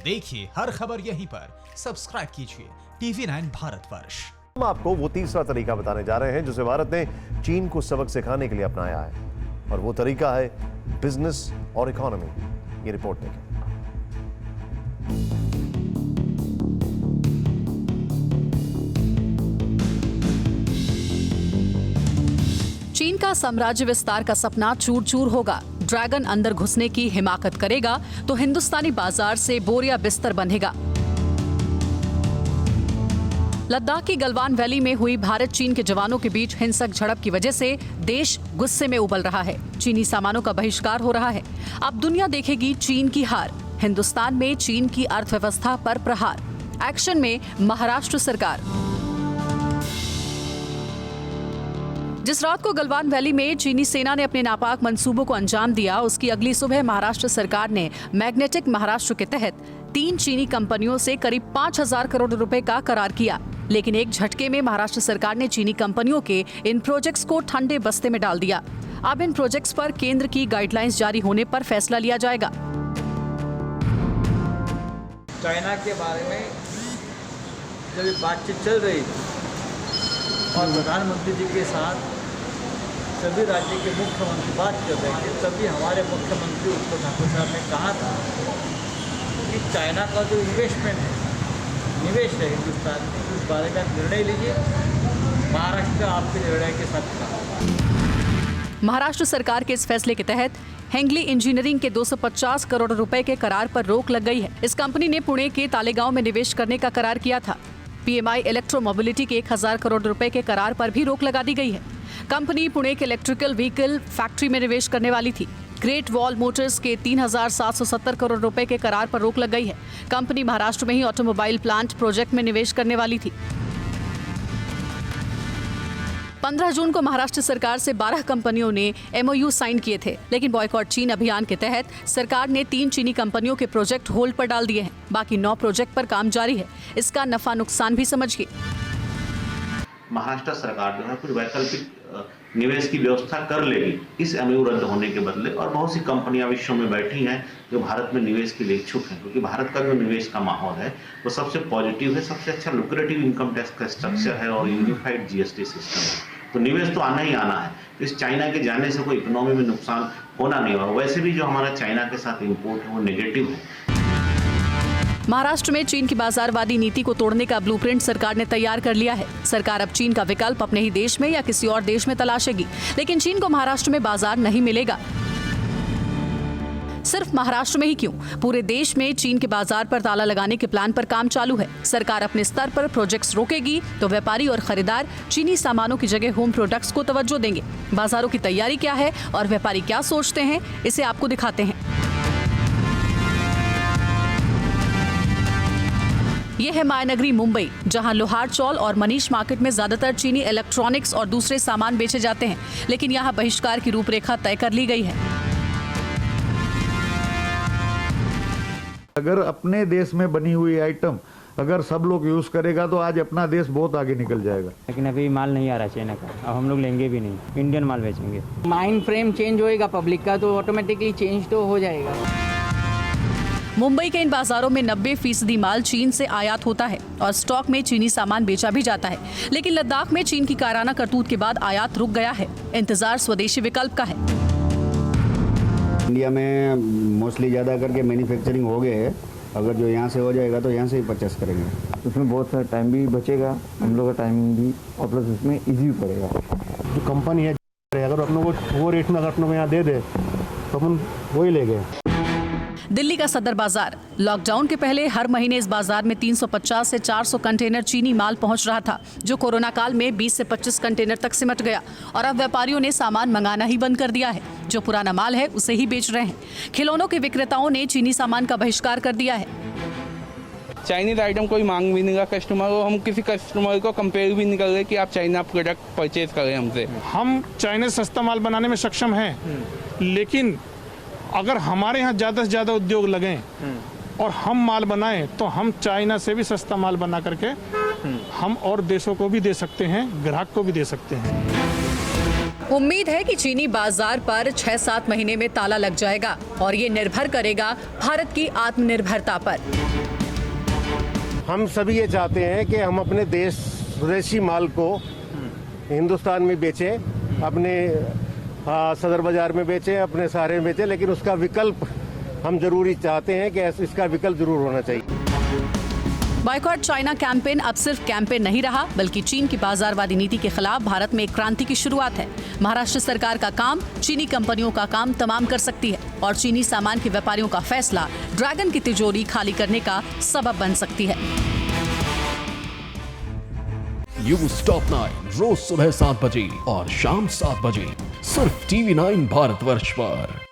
देखिए हर खबर यहीं पर, सब्सक्राइब कीजिए TV9 भारतवर्ष। हम आपको वो तीसरा तरीका बताने जा रहे हैं जिसे भारत ने चीन को सबक सिखाने के लिए अपनाया है, और वो तरीका है बिजनेस और इकोनॉमी। ये रिपोर्ट देखें। चीन का साम्राज्य विस्तार का सपना चूर चूर होगा। ड्रैगन अंदर घुसने की हिमाकत करेगा तो हिंदुस्तानी बाजार से बोरिया बिस्तर बंधेगा। लद्दाख की गलवान वैली में हुई भारत चीन के जवानों के बीच हिंसक झड़प की वजह से देश गुस्से में उबल रहा है। चीनी सामानों का बहिष्कार हो रहा है। अब दुनिया देखेगी चीन की हार। हिंदुस्तान में चीन की अर्थव्यवस्था पर प्रहार। एक्शन में महाराष्ट्र सरकार। जिस रात को गलवान वैली में चीनी सेना ने अपने नापाक मंसूबों को अंजाम दिया, उसकी अगली सुबह महाराष्ट्र सरकार ने मैग्नेटिक महाराष्ट्र के तहत 3 चीनी कंपनियों से करीब 5,000 करोड़ रुपए का करार किया। लेकिन एक झटके में महाराष्ट्र सरकार ने चीनी कंपनियों के इन प्रोजेक्ट्स को ठंडे बस्ते में डाल दिया। अब इन प्रोजेक्ट्स पर केंद्र की गाइडलाइंस जारी होने पर फैसला लिया जाएगा। चाइना के बारे में जब बातचीत चल रही थी और प्रधानमंत्री जी के साथ सभी राज्य के मुख्यमंत्री बात कर रहे थे, तभी हमारे मुख्यमंत्री उद्धव ठाकरे साहब ने कहा था कि चाइना का जो इन्वेस्टमेंट है, निवेश है हिंदुस्तान में, उस बारे में निर्णय लीजिए। महाराष्ट्र आपके निर्णय के साथ खड़ा। महाराष्ट्र सरकार के इस फैसले के तहत हेंगली इंजीनियरिंग के 250 करोड़ रुपए के करार पर रोक लग गई है। इस कंपनी ने पुणे के तालेगांव में निवेश करने का करार किया था। PMI इलेक्ट्रोमोबिलिटी के 1,000 करोड़ रुपए के करार पर भी रोक लगा दी गई है। कंपनी पुणे के इलेक्ट्रिकल व्हीकल फैक्ट्री में निवेश करने वाली थी। ग्रेट वॉल मोटर्स के 3,770 करोड़ रुपए के करार पर रोक लग गई है। कंपनी महाराष्ट्र में ही ऑटोमोबाइल प्लांट प्रोजेक्ट में निवेश करने वाली थी। 15 जून को महाराष्ट्र सरकार से 12 कंपनियों ने MOU साइन किए थे, लेकिन बॉयकॉट चीन अभियान के तहत सरकार ने 3 चीनी कंपनियों के प्रोजेक्ट होल्ड पर डाल दिए हैं। बाकी 9 प्रोजेक्ट पर काम जारी है। इसका नफा नुकसान भी समझिए। महाराष्ट्र सरकार जो है कुछ वैकल्पिक निवेश की व्यवस्था कर लेगी इस MOU रद्द होने के बदले, और बहुत सी कंपनियां विश्व में बैठी हैं जो भारत में निवेश के लिए इच्छुक हैं, क्योंकि भारत का जो निवेश का माहौल है वो सबसे पॉजिटिव है, सबसे अच्छा लुक्रेटिव इनकम टैक्स का स्ट्रक्चर है और यूनिफाइड GST सिस्टम है। तो निवेश तो आना ही आना है। इस चाइना के जाने से कोई इकोनॉमी में नुकसान होना नहीं होगा। वैसे भी जो हमारा चाइना के साथ इम्पोर्ट है वो नेगेटिव है। महाराष्ट्र में चीन की बाजारवादी नीति को तोड़ने का ब्लूप्रिंट सरकार ने तैयार कर लिया है। सरकार अब चीन का विकल्प अपने ही देश में या किसी और देश में तलाशेगी, लेकिन चीन को महाराष्ट्र में बाजार नहीं मिलेगा। सिर्फ महाराष्ट्र में ही क्यों, पूरे देश में चीन के बाजार पर ताला लगाने के प्लान पर काम चालू है। सरकार अपने स्तर पर प्रोजेक्ट्स रोकेगी तो व्यापारी और खरीदार चीनी सामानों की जगह होम प्रोडक्ट्स को तवज्जो देंगे। बाजारों की तैयारी क्या है और व्यापारी क्या सोचते हैं, इसे आपको दिखाते हैं। ये है मायानगरी मुंबई, जहां लोहार चौल और मनीष मार्केट में ज्यादातर चीनी इलेक्ट्रॉनिक्स और दूसरे सामान बेचे जाते हैं, लेकिन यहां बहिष्कार की रूपरेखा तय कर ली गई है। अगर अपने देश में बनी हुई आइटम अगर सब लोग यूज करेगा तो आज अपना देश बहुत आगे निकल जाएगा। लेकिन अभी माल नहीं आ रहा चाइना का, अब हम लोग लेंगे भी नहीं, इंडियन माल बेचेंगे। माइंड फ्रेम चेंज होएगा पब्लिक का तो ऑटोमेटिकली चेंज तो हो जाएगा। मुंबई के इन बाजारों में 90% माल चीन से आयात होता है और स्टॉक में चीनी सामान बेचा भी जाता है। लेकिन लद्दाख में चीन की काराना करतूत के बाद आयात रुक गया है। इंतजार स्वदेशी विकल्प का है। इंडिया में मोस्टली ज़्यादा करके मैन्युफैक्चरिंग हो गए है। अगर जो यहाँ से हो जाएगा तो यहाँ से ही परचेस करेंगे। उसमें बहुत सारा टाइम भी बचेगा, हम लोग का टाइम भी, और प्लस उसमें ईजी भी पड़ेगा। जो कंपनी है अगर अपनों को वो रेट में अगर अपनों को यहाँ दे दे तो अपन वही ले गए। दिल्ली का सदर बाजार, लॉकडाउन के पहले हर महीने इस बाजार में 350 से 400 कंटेनर चीनी माल पहुंच रहा था, जो कोरोना काल में 20 से 25 कंटेनर तक सिमट गया और अब व्यापारियों ने सामान मंगाना ही बंद कर दिया है। जो पुराना माल है उसे ही बेच रहे हैं। खिलौनों के विक्रेताओं ने चीनी सामान का बहिष्कार कर दिया है। चाइनीज आइटम कोई मांग भी नहीं रहा कस्टमर को। हम किसी कस्टमर को कंपेयर भी नहीं कर रहे कि आप चाइना प्रोडक्ट परचेज करें हमसे। हम चाइनीज सस्ता माल बनाने में सक्षम हैं, लेकिन अगर हमारे यहाँ ज़्यादा से ज़्यादा उद्योग लगें और हम माल बनाएं तो हम चाइना से भी सस्ता माल बना करके हम और देशों को भी दे सकते हैं, ग्राहक को भी दे सकते हैं। उम्मीद है कि चीनी बाजार पर 6-7 महीने में ताला लग जाएगा और ये निर्भर करेगा भारत की आत्मनिर्भरता पर। हम सभी ये चाहते हैं कि हम अपने देश स्वदेशी माल को हिंदुस्तान में बेचें, अपने सदर बाजार में बेचें, अपने शहर में बेचें, लेकिन उसका विकल्प हम जरूरी चाहते हैं कि इसका विकल्प जरूर होना चाहिए। बॉयकॉट चाइना कैंपेन अब सिर्फ कैंपेन नहीं रहा, बल्कि चीन की बाजारवादी नीति के खिलाफ भारत में एक क्रांति की शुरुआत है। महाराष्ट्र सरकार का काम चीनी कंपनियों का काम तमाम कर सकती है और चीनी सामान के व्यापारियों का फैसला ड्रैगन की तिजोरी खाली करने का सबब बन सकती है। न्यूज़ टॉप 9 रोज सुबह 7 बजे और शाम 7 बजे सिर्फ TV9 भारतवर्ष पर।